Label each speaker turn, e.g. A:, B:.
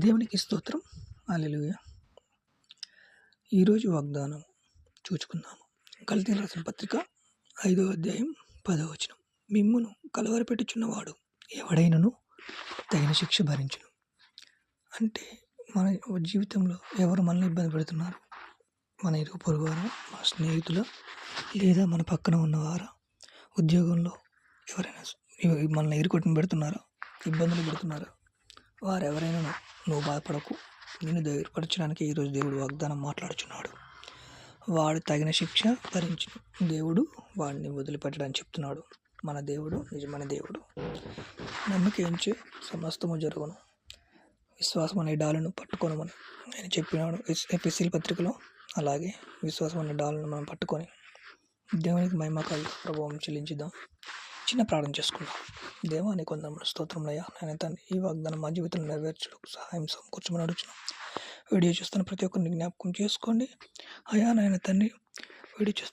A: దేవునికి స్తోత్రం. హల్లెలూయా. ఈరోజు వాగ్దానం చూచుకుందాము. గలతీయులకు రాసిన పత్రిక 5వ అధ్యాయం 10వ వచనం. మిమ్మును కలవరపెట్టుచున్నవాడు ఎవడైనను తగిన శిక్ష భరించును. అంటే మన జీవితంలో ఎవరు మనల్ని ఇబ్బంది పెడుతున్నారు? మన ఇరుగు పొరుగువారా, మన స్నేహితుల, లేదా మన పక్కన ఉన్నవారా, ఉద్యోగంలో ఎవరైనా మనల్ని ఇరుకొట్టుని పెడుతున్నారా, ఇబ్బందులు పెడుతున్నారా? వారెవరైనా నువ్వు బాధపడకు, నేను ధైర్యపరచడానికి ఈరోజు దేవుడు వాగ్దానం మాట్లాడుచున్నాడు. వాడు తగిన శిక్ష భరించును. దేవుడు వాడిని వదిలిపెట్టడానికి చెప్తున్నాడు. మన దేవుడు నిజమైన దేవుడు. నమ్మకించే సమస్తము జరుగును. విశ్వాసం అనే డాలును పట్టుకోనమని ఆయన చెప్పినాడు ఎపిసిల్ పత్రికలో. అలాగే విశ్వాసం అనే డాలును మనం పట్టుకొని దేవునికి మహిమకాలు ప్రభావం చెల్లించుదాం. చిన్న ప్రార్థన చేసుకుందాం. దేవానికి కొందరు స్తోత్రంలయ్యా. నేను తండ్రి, ఈ వాగ్దానం మా జీవితంలో నెరవేర్చడానికి సహాయం సమకూర్చమని అడుగుతున్నాం. వీడియో చూస్తున్న ప్రతి ఒక్కరిని జ్ఞాపకం చేసుకోండి అయ్యా. నాయన తండ్రి, వీడియో చూస్తున్న